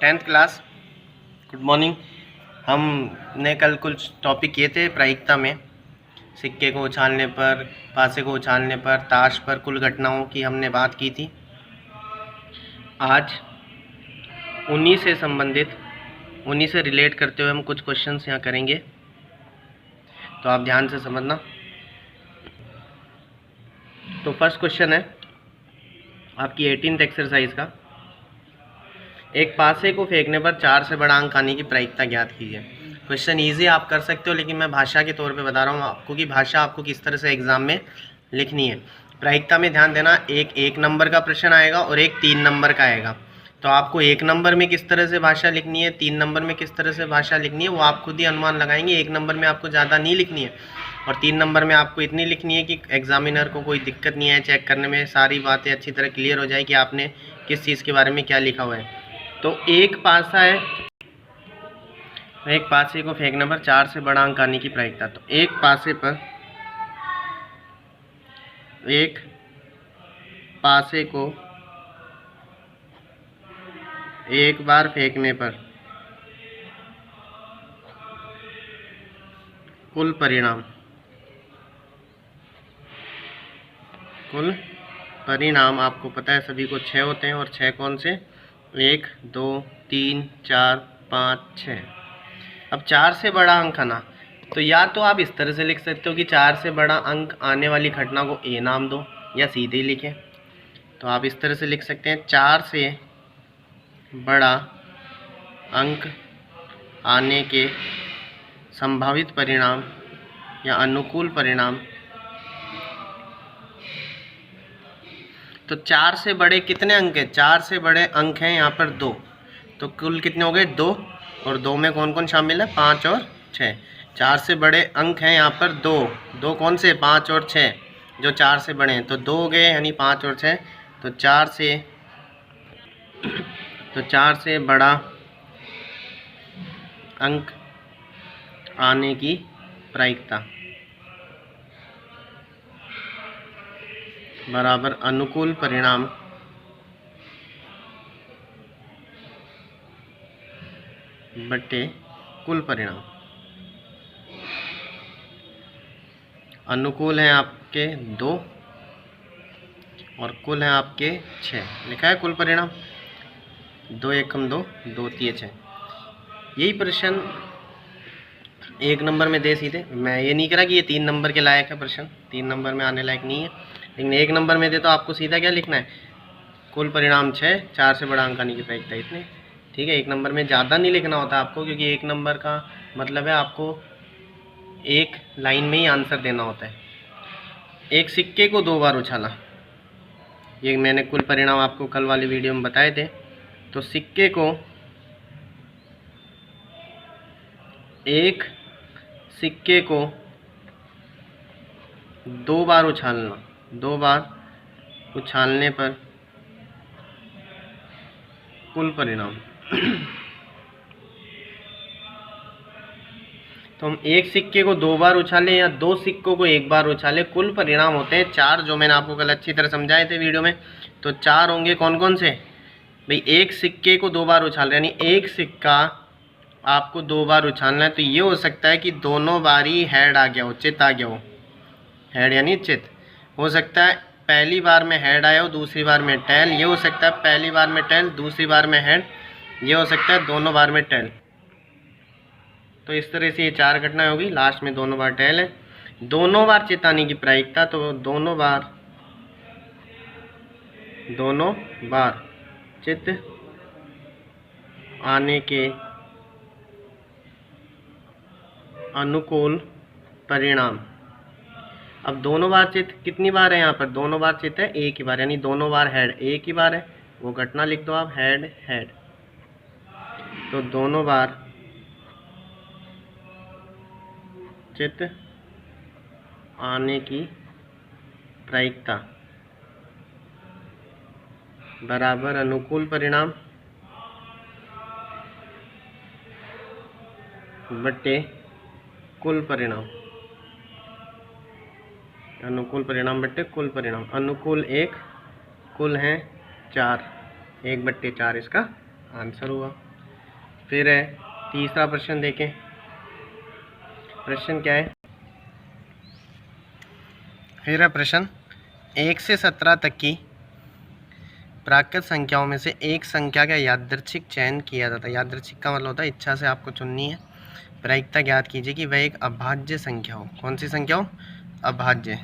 10th class, good morning. हमने कल कुछ टॉपिक किए थे प्रायिकता में। सिक्के को उछालने पर, पासे को उछालने पर, ताश पर कुल घटनाओं की हमने बात की थी। आज उन्हीं से संबंधित, उन्हीं से रिलेट करते हुए हम कुछ क्वेश्चंस यहाँ करेंगे, तो आप ध्यान से समझना। तो फर्स्ट क्वेश्चन है आपकी 18th एक्सरसाइज का। एक पासे को फेंकने पर 4 से बड़ा अंक आने की प्रायिकता ज्ञात कीजिए। क्वेश्चन इजी आप कर सकते हो, लेकिन मैं भाषा के तौर पे बता रहा हूँ आपको कि भाषा आपको किस तरह से एग्जाम में लिखनी है। प्रायिकता में ध्यान देना, एक नंबर का प्रश्न आएगा और एक 3 नंबर का आएगा। तो आपको 1 नंबर में किस तरह से भाषा लिखनी है, 3 नंबर में किस तरह से भाषा लिखनी है, वो आप खुद ही अनुमान लगाएंगे। 1 नंबर में आपको ज़्यादा नहीं लिखनी है और 3 नंबर में आपको इतनी लिखनी है कि एग्जामिनर को कोई दिक्कत नहीं है, चेक करने में सारी बातें अच्छी तरह क्लियर हो जाए कि आपने किस चीज़ के बारे में क्या लिखा हुआ है। तो एक पासा है, एक पासे को फेंकने पर 4 से बड़ा अंक आने की प्रायिकता। तो एक पासे पर, एक पासे को एक बार फेंकने पर कुल परिणाम, कुल परिणाम आपको पता है सभी को 6 होते हैं। और 6 कौन से? 1 2 3 4 5 6। अब 4 से बड़ा अंक आना, तो या तो आप इस तरह से लिख सकते हो कि 4 से बड़ा अंक आने वाली घटना को ए नाम दो, या सीधे ही लिखें। तो आप इस तरह से लिख सकते हैं, 4 से बड़ा अंक आने के संभावित परिणाम या अनुकूल परिणाम। तो 4 से बड़े कितने अंक हैं? 4 से बड़े अंक हैं यहाँ पर 2। तो कुल कितने हो गए? 2। और 2 में कौन कौन शामिल है? 5 और 6। 4 से बड़े अंक हैं यहाँ पर 2। 2 कौन से? 5 और 6, जो 4 से बड़े हैं। तो 2 हो गए, यानी 5 और 6। तो 4 से बड़ा अंक आने की प्रायिकता बराबर अनुकूल परिणाम बटे कुल परिणाम। अनुकूल हैं आपके 2 और कुल हैं आपके 6। लिखा है कुल परिणाम 2 एकम 2, 2 तिये 6। यही प्रश्न 1 नंबर में दे सीधे। मैं ये नहीं करा कि ये 3 नंबर के लायक है प्रश्न, 3 नंबर में आने लायक नहीं है, लेकिन 1 नंबर में दे तो आपको सीधा क्या लिखना है? कुल परिणाम 6, 4 से बड़ा अंक आने की प्रायिकता इतने। ठीक है, 1 नंबर में ज़्यादा नहीं लिखना होता आपको, क्योंकि 1 नंबर का मतलब है आपको एक लाइन में ही आंसर देना होता है। एक सिक्के को 2 बार उछाला, ये मैंने कुल परिणाम आपको कल वाली वीडियो में बताए थे। तो सिक्के को एक सिक्के को 2 बार उछालना, 2 बार उछालने पर कुल परिणाम। तो हम एक सिक्के को 2 बार उछालें या 2 सिक्कों को 1 बार उछालें, कुल परिणाम होते हैं 4, जो मैंने आपको कल अच्छी तरह समझाए थे वीडियो में। तो 4 होंगे कौन कौन से भाई? एक सिक्के को 2 बार उछाल, यानी एक सिक्का आपको 2 बार उछालना है। तो ये हो सकता है कि दोनों बार ही हेड आ गया हो, चित आ गया हो। हेड यानी चित हो सकता है, पहली बार में हेड आया हो, दूसरी बार में टेल। ये हो सकता है पहली बार में टेल, दूसरी बार में हेड। ये हो सकता है दोनों बार में टेल। तो इस तरह से ये 4 घटनाएं होगी, लास्ट में दोनों बार टेल है। दोनों बार चित आने की प्रायिकता, तो दोनों बार चित आने के अनुकूल परिणाम। अब दोनों बार चित कितनी बार है यहाँ पर? दोनों बार चित है एक ही बार, यानी दोनों बार हेड एक ही बार है। वो घटना लिख दो आप, हेड हेड। तो दोनों बार चित आने की प्रायिकता बराबर अनुकूल परिणाम बटे कुल परिणाम। अनुकूल परिणाम बटे कुल परिणाम। अनुकूल 1, कुल हैं 4, 1/4 इसका आंसर हुआ। फिर है तीसरा प्रश्न, देखें प्रश्न क्या है। फिर है प्रश्न, 1 से 17 तक की प्राकृत संख्याओं में से एक संख्या का यादृच्छिक चयन किया जाता है। यादृच्छिक का मतलब होता है इच्छा से आपको चुननी है। प्रायिकता ज्ञात कीजिए कि वह एक अभाज्य संख्या हो। कौन सी संख्या हो? अभाज्य।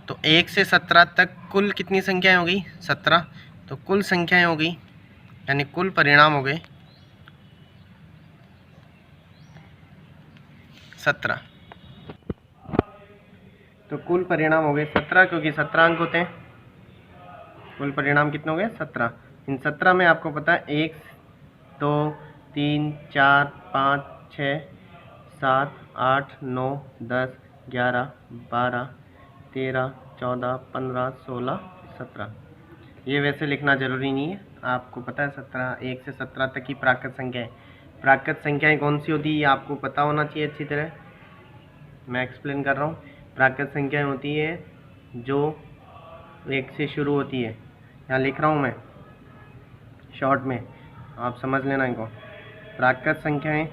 तो 1 से 17 तक कुल कितनी संख्याएं होगी? 17। तो कुल संख्याएं होगी यानी कुल परिणाम हो गए 17। तो कुल परिणाम हो गए 17 क्योंकि 17 अंक होते हैं। कुल परिणाम कितने हो गए? 17। इन 17 में आपको पता है 1 2 3 4 5 6 7 8 9 10 11 12 13 14 15 16 17। ये वैसे लिखना ज़रूरी नहीं है, आपको पता है 17, 1 से 17 तक की प्राकृत संख्या है। प्राकृत संख्याएं कौन सी होती है ये आपको पता होना चाहिए अच्छी तरह। मैं एक्सप्लेन कर रहा हूँ। प्राकृत संख्याएं होती है जो 1 से शुरू होती है। यहाँ लिख रहा हूँ मैं शॉर्ट में, आप समझ लेना इनको। प्राकृत संख्याएं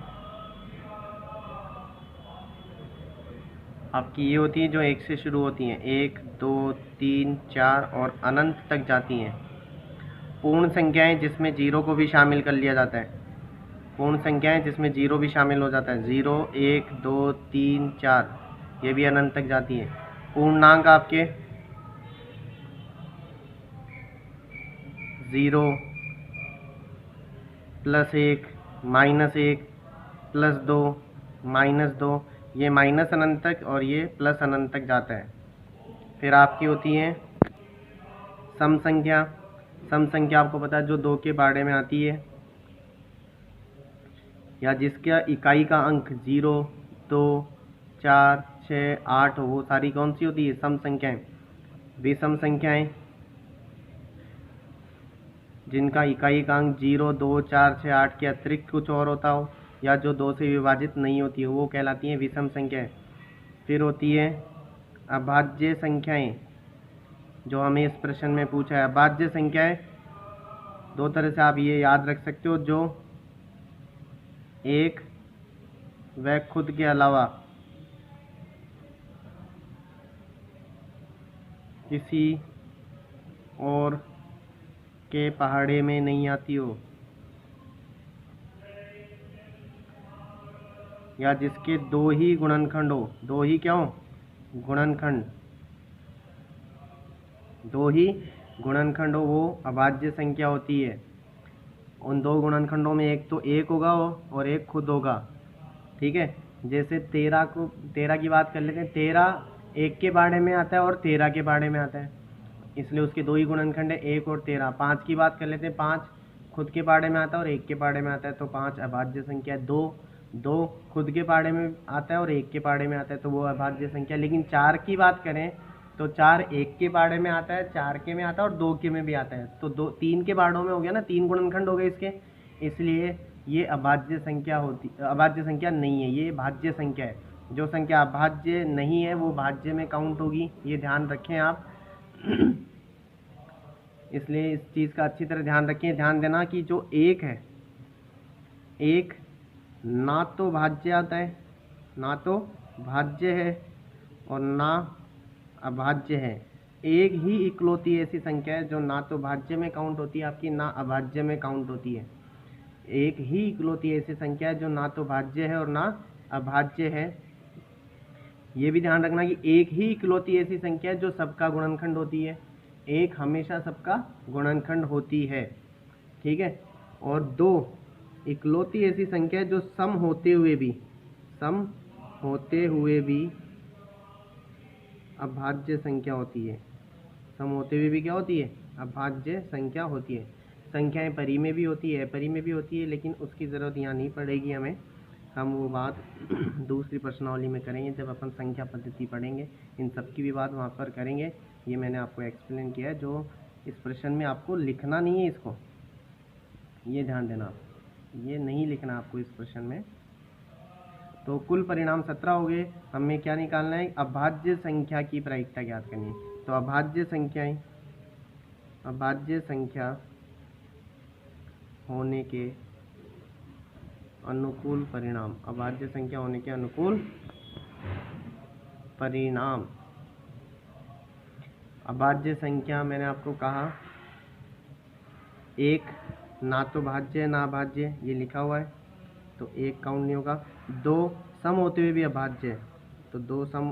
आपकी ये होती है जो 1 से शुरू होती हैं, 1 2 3 4 और अनंत तक जाती हैं। पूर्ण संख्याएं जिसमें जीरो को भी शामिल कर लिया जाता है। पूर्ण संख्याएं जिसमें जीरो भी शामिल हो जाता है, 0 1 2 3 4, ये भी अनंत तक जाती हैं। पूर्णांक आपके 0 +1 -1 +2 -2, ये माइनस अनंत तक और ये प्लस अनंत तक जाता है। फिर आपकी होती है सम संख्या। सम संख्या आपको पता है जो 2 के बारे में आती है या जिसका इकाई का अंक 0 2 4 6 8 हो, वो सारी कौन सी होती है? सम संख्याएं। विषम संख्याएं जिनका इकाई का अंक 0 2 4 6 8 के अतिरिक्त कुछ और होता हो या जो 2 से विभाजित नहीं होती हो, वो कहलाती हैं विषम संख्याएं। फिर होती है अभाज्य संख्याएं, जो हमें इस प्रश्न में पूछा है। अभाज्य संख्याएं दो तरह से आप ये याद रख सकते हो, जो एक व खुद के अलावा किसी और के पहाड़े में नहीं आती हो या जिसके 2 ही गुणनखंड हो। 2 ही क्या हो? गुणनखंड। 2 ही गुणनखंड हो, वो अभाज्य संख्या होती है। उन 2 गुणनखंडों में एक तो 1 होगा और एक खुद होगा। ठीक है, जैसे 13 की बात कर लेते हैं। 13 1 के बारे में आता है और 13 के बारे में आता है, इसलिए उसके 2 ही गुणनखंड है, 1 और 13। 5 की बात कर लेते हैं। 5 खुद के बारे में आता है और 1 के बारे में आता है, तो 5 अभाज्य संख्या है। 2 खुद के बारे में आता है और 1 के बारे में आता है, तो वो अभाज्य संख्या। लेकिन 4 की बात करें तो 4 1 के बारे में आता है, 4 के में आता है और 2 के में भी आता है, तो 3 के बारों में हो गया ना, 3 गुणनखंड हो गए इसके, इसलिए ये अभाज्य संख्या होती, अभाज्य संख्या नहीं है, ये भाज्य संख्या है। जो संख्या अभाज्य नहीं है वो भाज्य में काउंट होगी, ये ध्यान रखें आप। इसलिए इस चीज़ का अच्छी तरह ध्यान रखें। ध्यान देना कि जो 1 है, 1 ना तो भाज्य आता है, ना तो भाज्य है और ना अभाज्य है। एक ही इकलौती ऐसी संख्या है जो ना तो भाज्य में काउंट होती है आपकी, ना अभाज्य में काउंट होती है। एक ही इकलौती ऐसी संख्या है जो ना तो भाज्य है और ना अभाज्य है। ये भी ध्यान रखना कि एक ही इकलौती ऐसी संख्या है जो सबका गुणनखंड होती है। एक हमेशा सबका गुणनखंड होती है, ठीक है। और 2 इकलौती ऐसी संख्या है जो सम होते हुए भी अभाज्य संख्या होती है। सम होते हुए भी क्या होती है? अभाज्य संख्या होती है। संख्याएं परी में भी होती है, परी में भी होती है, लेकिन उसकी ज़रूरत यहाँ नहीं पड़ेगी हमें। हम वो बात दूसरी प्रश्नावली में करेंगे जब अपन संख्या पद्धति पढ़ेंगे। इन सब की भी बात वहाँ पर करेंगे। ये मैंने आपको एक्सप्लेन किया है। जो इस प्रश्न में आपको लिखना नहीं है, इसको ये ध्यान देना, ये नहीं लिखना आपको इस प्रश्न में। तो कुल परिणाम 17 हो गए। हमें क्या निकालना है? अभाज्य संख्या की प्रायिकता ज्ञात करनी है। तो अभाज्य संख्या होने के अनुकूल परिणाम, अभाज्य संख्या होने के अनुकूल परिणाम। अभाज्य संख्या मैंने आपको कहा एक ना तो भाज्य ना अभाज्य, ये लिखा हुआ है तो एक काउंट नहीं होगा। दो सम होते हुए भी अभाज्य है तो दो सम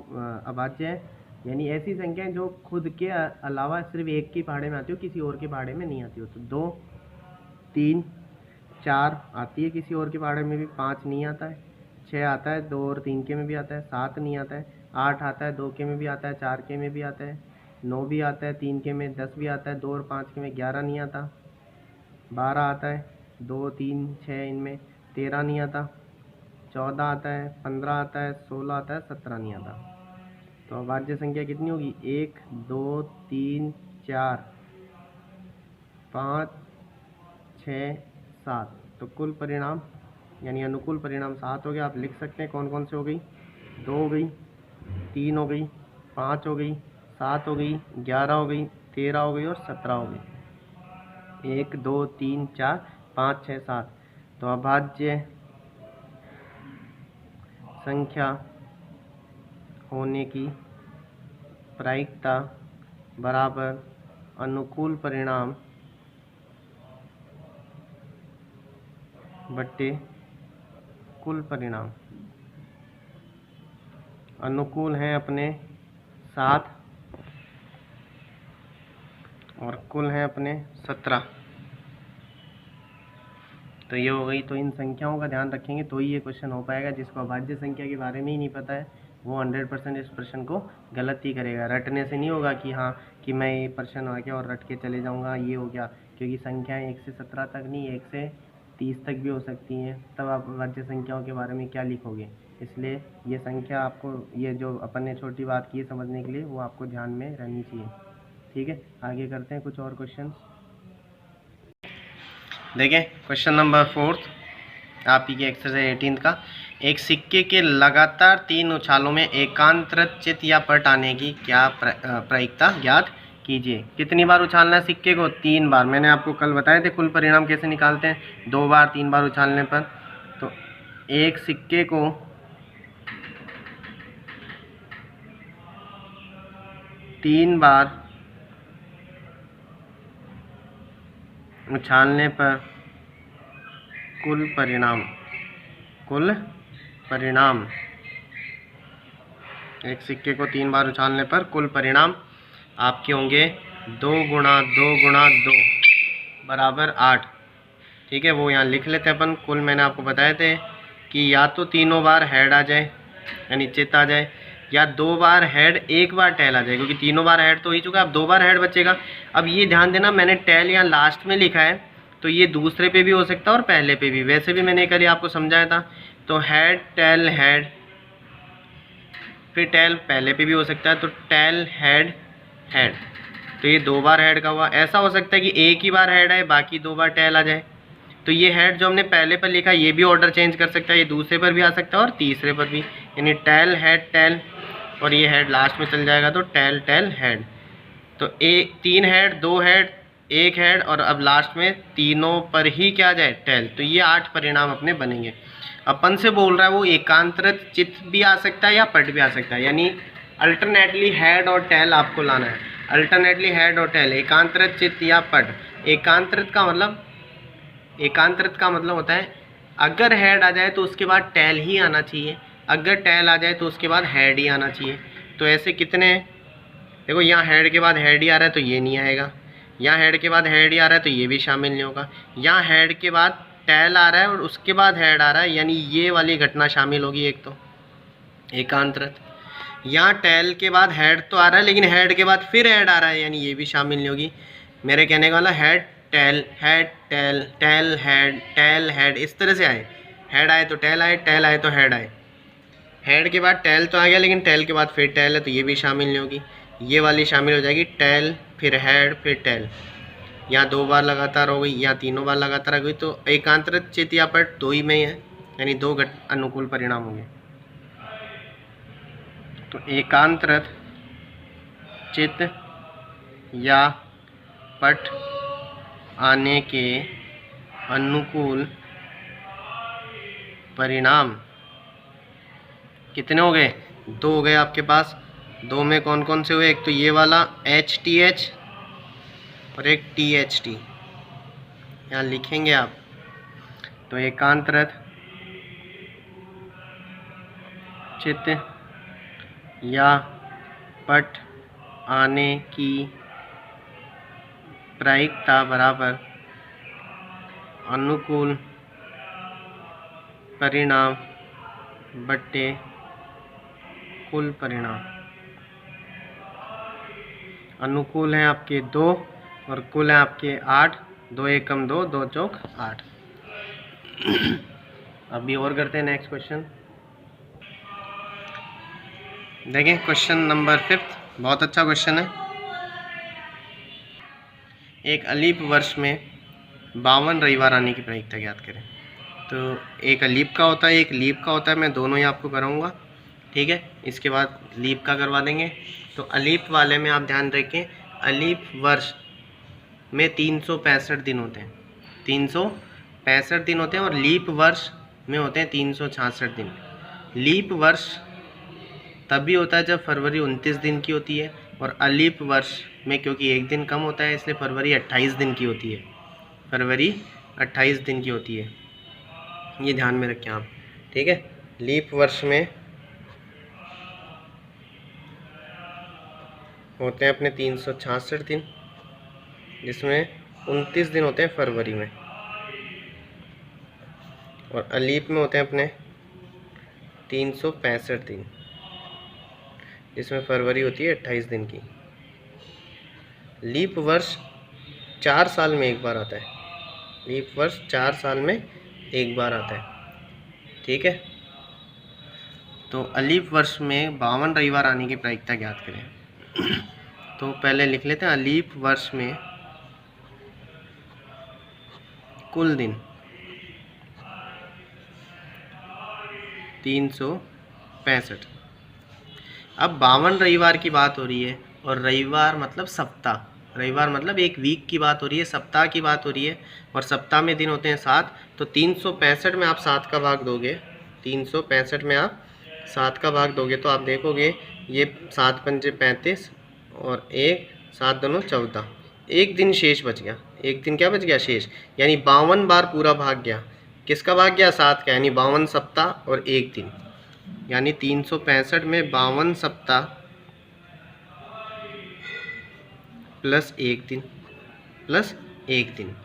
अभाज्य है, यानी ऐसी संख्याएं जो खुद के अलावा सिर्फ एक के पहाड़े में आती हो, किसी और के पहाड़े में नहीं आती हो। तो 2 3 4 आती है किसी और के पहाड़े में भी, 5 नहीं आता है, 6 आता है 2 और 3 के में भी आता है, 7 नहीं आता है, 8 आता है 2 के में भी आता है, 4 के में भी आता है, 9 भी आता है 3 के में, 10 भी आता है 2 और 5 के में, 11 नहीं आता, 12 आता है 2 3 6 इनमें, 13 नहीं आता, 14 आता है, 15 आता है, 16 आता है, 17 नहीं आता। तो अभाज्य संख्या कितनी होगी? 1 2 3 4 5 6 7। तो कुल परिणाम यानी अनुकूल परिणाम 7 हो गया। आप लिख सकते हैं कौन कौन से हो गई? 2 हो गई, 3 हो गई, 5 हो गई, 7 हो गई, 11 हो गई, 13 हो गई और 17 हो गई। 1 2 3 4 5 6 7। तो अभाज्य संख्या होने की प्रायिकता बराबर अनुकूल परिणाम बट्टे कुल परिणाम। अनुकूल हैं अपने 7 और कुल हैं अपने 17। तो ये हो गई। तो इन संख्याओं का ध्यान रखेंगे तो ही ये क्वेश्चन हो पाएगा। जिसको अभाज्य संख्या के बारे में ही नहीं पता है वो 100% इस प्रश्न को गलत ही करेगा। रटने से नहीं होगा कि हाँ कि मैं ये प्रश्न आ गया और रट के चले जाऊँगा, ये हो गया, क्योंकि संख्याएं 1 से 17 तक नहीं 1 से 30 तक भी हो सकती हैं। तब आप अभाज्य संख्याओं के बारे में क्या लिखोगे? इसलिए ये संख्या आपको, ये जो अपन ने छोटी बात की है समझने के लिए, वो आपको ध्यान में रहनी चाहिए। ठीक है, आगे करते हैं कुछ और क्वेश्चन। देखें क्वेश्चन नंबर 4 आप ही के एक्सरसाइज 18 का। एक सिक्के के लगातार 3 उछालों में एकांतरित चित या पट आने की क्या प्रायिकता ज्ञात कीजिए। कितनी बार उछालना है सिक्के को? 3 बार। मैंने आपको कल बताए थे कुल परिणाम कैसे निकालते हैं, 2 बार 3 बार उछालने पर। तो एक सिक्के को 3 बार उछालने पर कुल परिणाम एक सिक्के को 3 बार उछालने पर कुल परिणाम आपके होंगे 2 गुणा 2 गुणा 2 बराबर 8। ठीक है, वो यहाँ लिख लेते हैं अपन। कुल मैंने आपको बताए थे कि या तो तीनों बार हेड आ जाए यानी चित आ जाए, या 2 बार हेड 1 बार टेल आ जाए, क्योंकि तीनों बार हेड तो हो ही चुका है, अब 2 बार हेड बचेगा। अब ये ध्यान देना मैंने टेल यहाँ लास्ट में लिखा है तो ये दूसरे पे भी हो सकता है और पहले पे भी। वैसे भी मैंने कल आपको समझाया था। तो हेड टेल हेड, फिर टेल पहले पे भी हो सकता है, तो टेल हेड हेड। तो ये 2 बार हेड का हुआ। ऐसा हो सकता है कि एक ही बार हेड आए बाकी 2 बार टेल आ जाए। तो ये हेड जो हमने पहले पर लिखा ये भी ऑर्डर चेंज कर सकता है, ये दूसरे पर भी आ सकता है और तीसरे पर भी, यानी टेल हेड टेल, और ये हेड लास्ट में चल जाएगा तो टेल टेल हेड। तो 3 हेड 2 हेड 1 हेड और अब लास्ट में तीनों पर ही क्या आ जाए? टेल। तो ये 8 परिणाम अपने बनेंगे। अपन से बोल रहा है वो एकांतरित चित भी आ सकता है या पट भी आ सकता है, यानी अल्टरनेटली हेड और टेल आपको लाना है। अल्टरनेटली हेड और टेल, एकांतरित चित या पट। एकांतरित का मतलब होता है अगर हेड आ जाए तो उसके बाद टेल ही आना चाहिए, अगर टेल आ जाए तो उसके बाद हेड ही आना चाहिए। तो ऐसे कितने हैं? देखो यहाँ हेड के बाद हेड ही आ रहा है तो ये नहीं आएगा, यहाँ हेड के बाद हेड ही आ रहा है तो ये भी शामिल नहीं होगा, यहाँ हेड के बाद टेल आ रहा है और उसके बाद हेड आ रहा है, यानी ये वाली घटना शामिल होगी एक तो एकांतरित। यहाँ टेल के बाद हेड तो आ रहा है लेकिन हेड के बाद फिर हेड आ रहा है, यानी ये भी शामिल नहीं होगी। मेरे कहने का वाला head tail tail tail head इस तरह से आए। हेड आए तो टेल आए, टेल आए तो हेड आए। हेड के बाद टेल तो आ गया लेकिन टेल के बाद फिर टेल है तो ये भी शामिल नहीं होगी, ये वाली शामिल हो जाएगी टेल फिर हेड फिर टेल। यहाँ 2 बार लगातार हो गई, यहाँ तीनों बार लगातार हो गई। तो एकांतरित चित या पट 2 ही में ही है, यानी 2 अनुकूल परिणाम होंगे। तो एकांतरित चित या पट आने के अनुकूल परिणाम कितने हो गए? 2 हो गए आपके पास। 2 में कौन कौन से हुए? एक तो ये वाला HTH और एक THT, यहाँ लिखेंगे आप। तो एकांत रथ, चित्त या पट आने की प्रायिकता बराबर अनुकूल परिणाम बट्टे कुल परिणाम। अनुकूल है आपके 2 और कुल है आपके 8। 2 एकम 2, 2 चौक 8। अभी और करते हैं नेक्स्ट क्वेश्चन। देखें क्वेश्चन नंबर 5, बहुत अच्छा क्वेश्चन है। एक अलीप वर्ष में 52 रविवार आने की प्रायिकता ज्ञात करें। तो एक अलीप का होता है, एक लीप का होता है, मैं दोनों ही आपको कराऊंगा, ठीक है। इसके बाद लीप का करवा देंगे। तो अलीप वाले में आप ध्यान रखें, अलीप वर्ष में 365 दिन होते हैं, 365 दिन होते हैं, और लीप वर्ष में होते हैं 366 दिन। लीप वर्ष तभी होता है जब फरवरी 29 दिन की होती है, और अलीप वर्ष में क्योंकि एक दिन कम होता है इसलिए फरवरी 28 दिन की होती है। फरवरी 28 दिन की होती है, ये ध्यान में रखें आप, ठीक है। लीप वर्ष में होते हैं अपने 366 दिन, जिसमें 29 दिन होते हैं फरवरी में, और अलीप में होते हैं अपने 365 दिन, जिसमें फरवरी होती है 28 दिन की। लीप वर्ष 4 साल में एक बार आता है, लीप वर्ष 4 साल में एक बार आता है, ठीक है। तो अलीप वर्ष में 52 रविवार आने की प्रायिकता ज्ञात करें। तो पहले लिख लेते हैं, अलीप वर्ष में कुल दिन 365। अब 52 रविवार की बात हो रही है, और रविवार मतलब सप्ताह, रविवार मतलब एक वीक की बात हो रही है, सप्ताह की बात हो रही है, और सप्ताह में दिन होते हैं 7। तो 365 में आप 7 का भाग दोगे, 365 में आप 7 का भाग दोगे तो आप देखोगे ये 7 पंजे 35 और 1 7 दोनों 14, एक दिन शेष बच गया। एक दिन क्या बच गया? शेष, यानी 52 बार पूरा भाग गया। किसका भाग गया? 7 का, यानी 52 सप्ताह और एक दिन, यानी 365 में 52 सप्ताह प्लस एक दिन, प्लस एक दिन।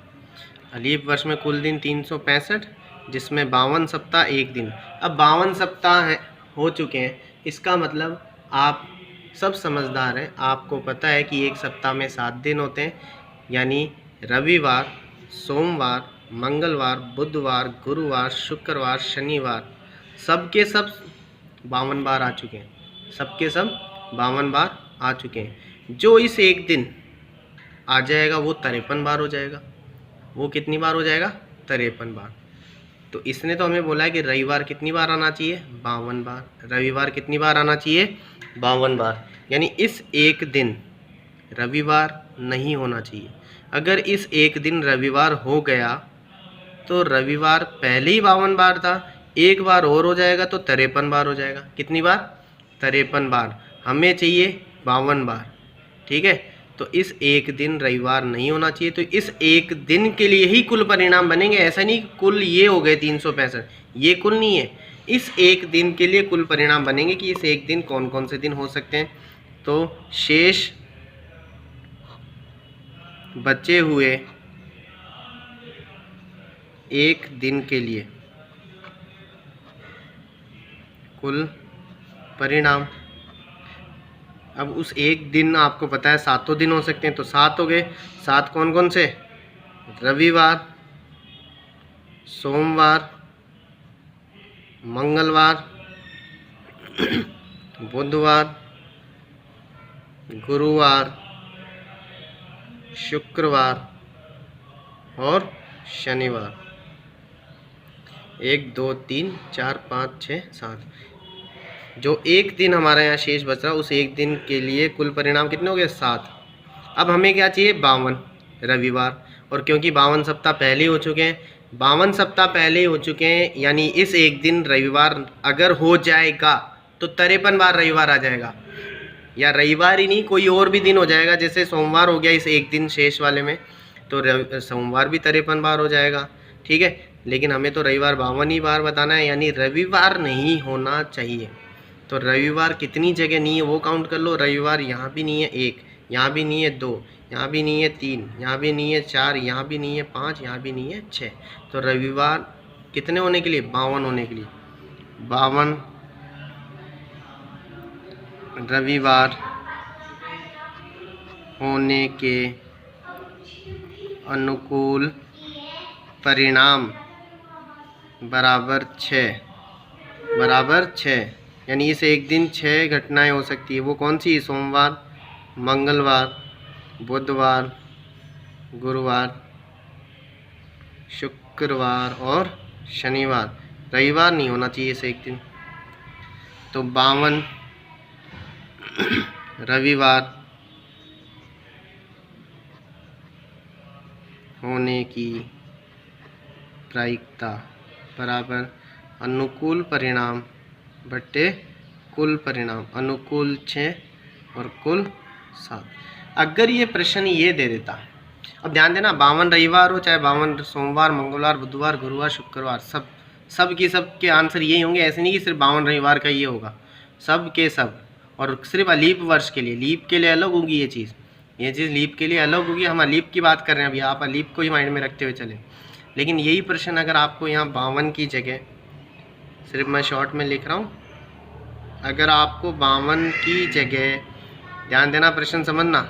अलीप वर्ष में कुल दिन 365, जिसमें 52 सप्ताह एक दिन। अब 52 सप्ताह हैं हो चुके हैं, इसका मतलब आप सब समझदार हैं, आपको पता है कि एक सप्ताह में 7 दिन होते हैं, यानी रविवार, सोमवार, मंगलवार, बुधवार, गुरुवार, शुक्रवार, शनिवार, सब के सब 52 बार आ चुके हैं, सबके सब 52 बार आ चुके हैं। जो इस एक दिन आ जाएगा वो 53 बार हो जाएगा। वो कितनी बार हो जाएगा? 53 बार। तो इसने तो हमें बोला है कि रविवार कितनी बार आना चाहिए? 52 बार। रविवार कितनी बार आना चाहिए? 52 बार। यानी इस एक दिन रविवार नहीं होना चाहिए। अगर इस एक दिन रविवार हो गया तो रविवार पहले ही 52 बार था, एक बार और हो जाएगा तो 53 बार हो जाएगा। कितनी बार? 53 बार। हमें चाहिए 52 बार, ठीक है। तो इस एक दिन रविवार नहीं होना चाहिए, तो इस एक दिन के लिए ही कुल परिणाम बनेंगे। ऐसा नहीं कुल ये हो गए 365, ये कुल नहीं है, इस एक दिन के लिए कुल परिणाम बनेंगे कि इस एक दिन कौन कौन से दिन हो सकते हैं। तो शेष बचे हुए एक दिन के लिए कुल परिणाम। अब उस एक दिन आपको पता है 7 दिन हो सकते हैं, तो 7 हो गए। 7 कौन कौन से? रविवार, सोमवार, मंगलवार, बुधवार, गुरुवार, शुक्रवार और शनिवार। 1 2 3 4 5 6 7। जो एक दिन हमारे यहाँ शेष बच रहा, उस एक दिन के लिए कुल परिणाम कितने हो गए? 7। अब हमें क्या चाहिए? 52 रविवार, और क्योंकि 52 सप्ताह पहले हो चुके हैं 52 सप्ताह पहले ही हो चुके हैं, यानी इस एक दिन रविवार अगर हो जाएगा तो 53 बार रविवार आ जाएगा, या रविवार ही नहीं कोई और भी दिन हो जाएगा, जैसे सोमवार हो गया इस एक दिन शेष वाले में, तो सोमवार भी 53 बार हो जाएगा, ठीक है। लेकिन हमें तो रविवार 52 ही बार बताना है, यानी रविवार नहीं होना चाहिए। तो रविवार कितनी जगह नहीं है वो काउंट कर लो। रविवार यहाँ भी नहीं है 1, यहाँ भी नहीं है 2, यहाँ भी नहीं है 3, यहाँ भी नहीं है 4, यहाँ भी नहीं है 5, यहाँ भी नहीं है 6। तो रविवार कितने होने के लिए? 52 होने के लिए। 52 रविवार होने के अनुकूल परिणाम बराबर 6, यानी इस एक दिन 6 घटनाएं हो सकती है। वो कौन सी? सोमवार, मंगलवार, बुधवार, गुरुवार, शुक्रवार और शनिवार। रविवार नहीं होना चाहिए इस एक दिन। तो 52 रविवार होने की प्रायिकता बराबर अनुकूल परिणाम बट्टे कुल परिणाम। अनुकूल 6 और कुल 7। अगर ये प्रश्न ये दे देता, अब ध्यान देना 52 रविवार हो चाहे 52 सोमवार, मंगलवार, बुधवार, गुरुवार, शुक्रवार, सब के आंसर यही होंगे। ऐसे नहीं कि सिर्फ 52 रविवार का ये होगा, सब के सब। और सिर्फ अलीप वर्ष के लिए, लीप के लिए अलग होगी ये चीज़ लीप के लिए अलग होगी। हम अलीप की बात कर रहे हैं अभी, आप अलीप को ही माइंड में रखते हुए चले। लेकिन यही प्रश्न अगर आपको यहाँ 52 की जगह, सिर्फ मैं शॉर्ट में लिख रहा हूँ, अगर आपको 52 की जगह, ध्यान देना प्रश्न समझना,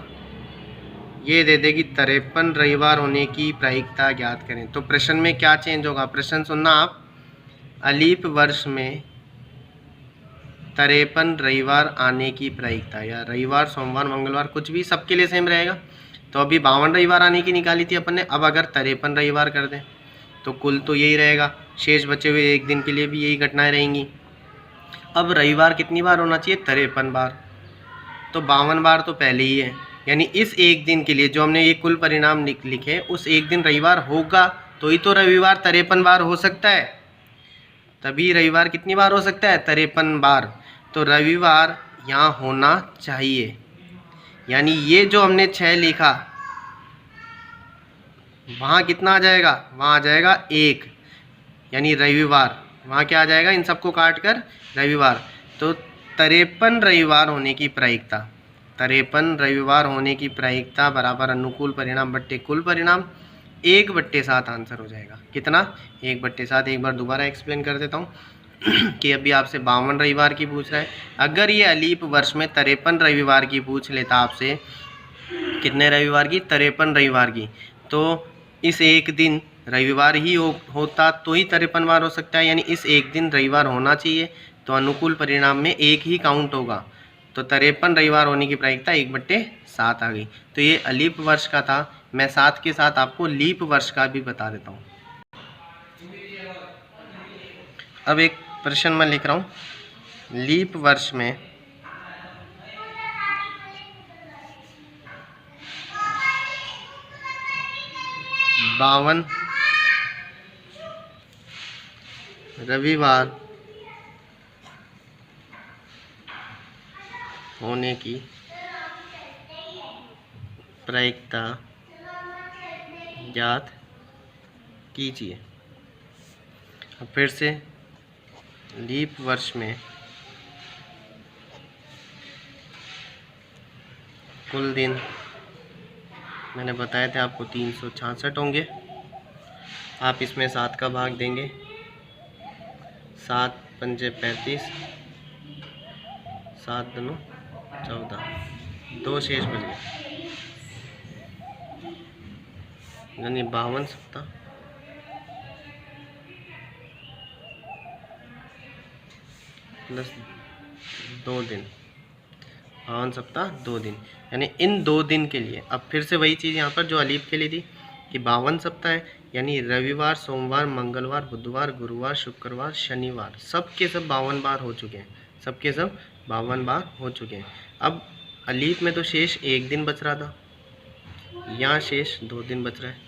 ये दे देगी 53 रविवार होने की प्रायिकता ज्ञात करें, तो प्रश्न में क्या चेंज होगा? प्रश्न सुनना आप, अलीप वर्ष में 53 रविवार आने की प्रायिकता, या रविवार, सोमवार, मंगलवार, कुछ भी सबके लिए सेम रहेगा। तो अभी 52 रविवार आने की निकाली थी अपन ने, अब अगर 53 रविवार कर दें तो कुल तो यही रहेगा, शेष बचे हुए एक दिन के लिए भी यही घटनाएं रहेंगी। अब रविवार कितनी बार होना चाहिए? 53 बार। तो 52 बार तो पहले ही है, यानी इस एक दिन के लिए जो हमने ये कुल परिणाम लिखे, उस एक दिन रविवार होगा तो ही तो रविवार 53 बार हो सकता है। तभी रविवार कितनी बार हो सकता है? 53 बार। तो रविवार यहाँ होना चाहिए, यानी ये जो हमने 6 लिखा, वहाँ कितना आ जाएगा? वहाँ आ जाएगा 1, यानी रविवार। वहाँ क्या आ जाएगा? इन सबको काट कर रविवार। तो 53 रविवार होने की प्रायिकता, 53 रविवार होने की प्रायिकता बराबर अनुकूल परिणाम बट्टे कुल परिणाम, 1/7 आंसर हो जाएगा। कितना? 1/7। एक बार दोबारा एक्सप्लेन कर देता हूँ कि अभी आपसे 52 रविवार की पूछ रहा है। अगर ये अलीप वर्ष में 53 रविवार की पूछ लेता आपसे, कितने रविवार की? 53 रविवार की, तो इस एक दिन रविवार ही होता तो ही 53 बार हो सकता है, यानी इस एक दिन रविवार होना चाहिए। तो अनुकूल परिणाम में 1 ही काउंट होगा, तो 53 रविवार होने की प्रायिकता 1/7 आ गई। तो ये अलीप वर्ष का था। मैं साथ के साथ आपको लीप वर्ष का भी बता देता हूँ। अब एक प्रश्न मैं लिख रहा हूँ, लीप वर्ष में 52 रविवार होने की प्रायिकता ज्ञात कीजिए। अब फिर से, लीप वर्ष में कुल दिन मैंने बताए थे आपको 366 होंगे। आप इसमें 7 का भाग देंगे, 7 पंजे 35, 7 दूनी 14, 2 शेष बच गए, यानी 52 सप्ताह प्लस 2 दिन, 52 सप्ताह 2 दिन, यानी इन 2 दिन के लिए। अब फिर से वही चीज़ यहाँ पर जो अलीप के लिए थी कि 52 सप्ताह है, यानी रविवार, सोमवार, मंगलवार, बुधवार, गुरुवार, शुक्रवार, शनिवार, सब के सब 52 बार हो चुके हैं, सब के सब 52 बार हो चुके हैं। अब अलीप में तो शेष एक दिन बच रहा था, यहाँ शेष 2 दिन बच रहा है।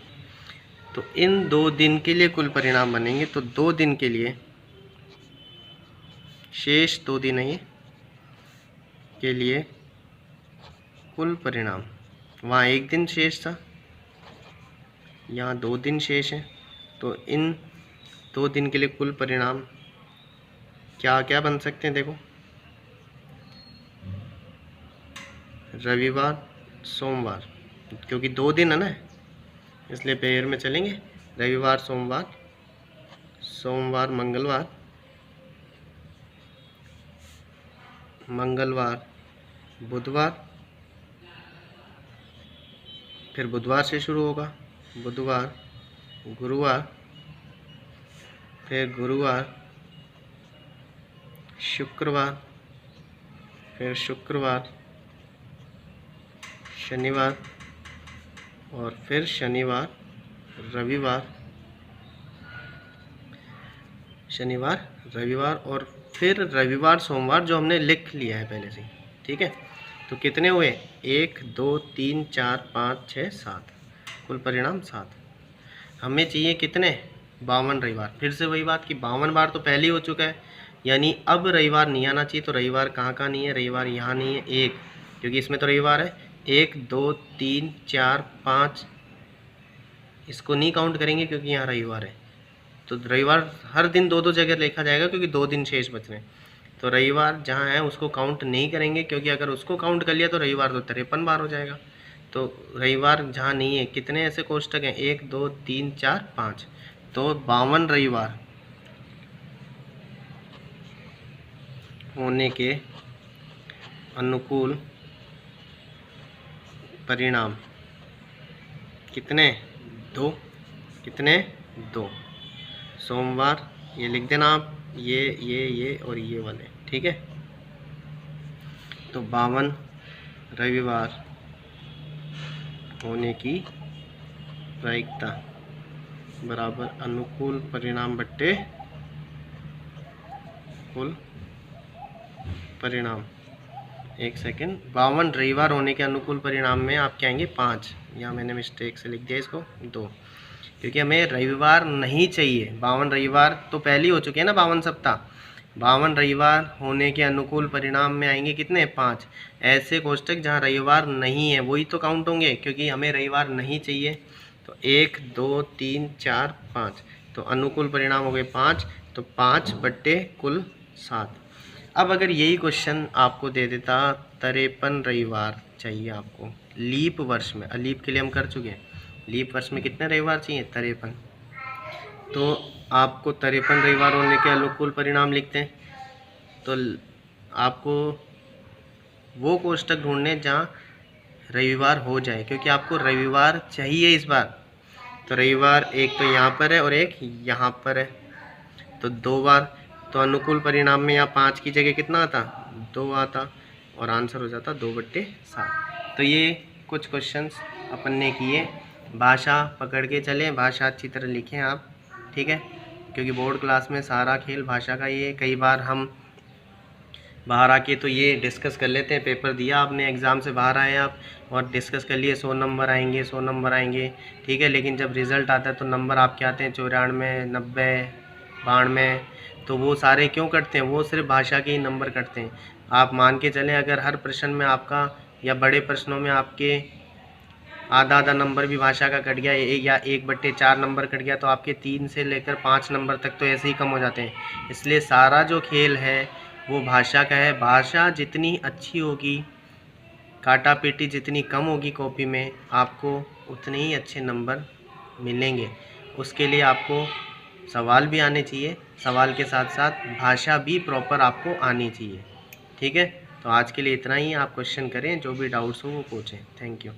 तो इन 2 दिन के लिए कुल परिणाम बनेंगे। तो 2 दिन के लिए, शेष 2 दिन है ये, के लिए कुल परिणाम। वहाँ 1 दिन शेष था, यहाँ 2 दिन शेष है। तो इन 2 दिन के लिए कुल परिणाम क्या क्या बन सकते हैं? देखो, रविवार सोमवार, क्योंकि 2 दिन है ना, इसलिए पेयर में चलेंगे। रविवार सोमवार, सोमवार मंगलवार, मंगलवार बुधवार, फिर बुधवार से शुरू होगा, बुधवार गुरुवार, फिर गुरुवार शुक्रवार, फिर शुक्रवार शनिवार, और फिर शनिवार रविवार, शनिवार रविवार, और फिर रविवार सोमवार, जो हमने लिख लिया है पहले से। ठीक है, तो कितने हुए? 1 2 3 4 5 6 7, कुल परिणाम 7। हमें चाहिए कितने? 52 रविवार। फिर से वही बात कि 52 बार तो पहले ही हो चुका है, यानी अब रविवार नहीं आना चाहिए। तो रविवार कहाँ कहाँ नहीं है? रविवार यहाँ नहीं है, 1, क्योंकि इसमें तो रविवार है। 1 2 3 4 5, इसको नहीं काउंट करेंगे क्योंकि यहाँ रविवार है। तो रविवार हर दिन 2-2 जगह लिखा जाएगा, क्योंकि 2 दिन शेष बच रहे हैं। तो रविवार जहाँ है उसको काउंट नहीं करेंगे, क्योंकि अगर उसको काउंट कर लिया तो रविवार तो 53 बार हो जाएगा। तो रविवार जहाँ नहीं है, कितने ऐसे कोष्टक हैं? 1 2 3 4 5, तो 52 रविवार होने के अनुकूल परिणाम कितने? 2। कितने? 2। सोमवार ये लिख देना आप, ये और ये वाले। ठीक है, तो 52 रविवार होने की प्रायिकता बराबर अनुकूल परिणाम बट्टे कुल परिणाम। एक सेकेंड, 52 रविवार होने के अनुकूल परिणाम में आप कहेंगे 5, यहाँ मैंने मिस्टेक से लिख दिया इसको 2, क्योंकि हमें रविवार नहीं चाहिए। 52 रविवार तो पहले ही हो चुके हैं ना, 52 सप्ताह। 52 रविवार होने के अनुकूल परिणाम में आएंगे कितने? 5। ऐसे कोष्टक जहाँ रविवार नहीं है वही तो काउंट होंगे, क्योंकि हमें रविवार नहीं चाहिए। तो 1 2 3 4 5, तो अनुकूल परिणाम हो गए 5, तो 5 बट्टे कुल 7। अब अगर यही क्वेश्चन आपको दे देता 53 रविवार चाहिए आपको लीप वर्ष में, लीप के लिए हम कर चुके हैं, लीप वर्ष में कितने रविवार चाहिए? 53। तो आपको 53 रविवार होने के अनुकूल परिणाम लिखते हैं। तो आपको वो कोष्टक ढूंढने जहाँ रविवार हो जाए, क्योंकि आपको रविवार चाहिए इस बार। तो रविवार एक तो यहाँ पर है और एक यहाँ पर है, तो 2 बार। तो अनुकूल परिणाम में यहाँ 5 की जगह कितना आता? 2 आता, और आंसर हो जाता 2/7। तो ये कुछ क्वेश्चंस अपन ने किए। भाषा पकड़ के चलें, भाषा अच्छी तरह लिखें आप। ठीक है, क्योंकि बोर्ड क्लास में सारा खेल भाषा का ही है। कई बार हम बाहर आके तो ये डिस्कस कर लेते हैं, पेपर दिया आपने, एग्ज़ाम से बाहर आए आप और डिस्कस कर लिए 100 नंबर आएंगे, 100 नंबर आएंगे। ठीक है, लेकिन जब रिज़ल्ट आता है तो नंबर आपके आते हैं 94, 90, 92। तो वो सारे क्यों कटते हैं? वो सिर्फ भाषा के ही नंबर कटते हैं। आप मान के चलें, अगर हर प्रश्न में आपका या बड़े प्रश्नों में आपके आधा नंबर भी भाषा का कट गया, या 1/4 नंबर कट गया, तो आपके 3 से लेकर 5 नंबर तक तो ऐसे ही कम हो जाते हैं। इसलिए सारा जो खेल है वो भाषा का है। भाषा जितनी अच्छी होगी, काटा पेटी जितनी कम होगी कॉपी में, आपको उतने ही अच्छे नंबर मिलेंगे। उसके लिए आपको सवाल भी आने चाहिए, सवाल के साथ साथ भाषा भी प्रॉपर आपको आनी चाहिए। ठीक है, तो आज के लिए इतना ही। आप क्वेश्चन करें, जो भी डाउट्स हो वो पूछें। Thank you.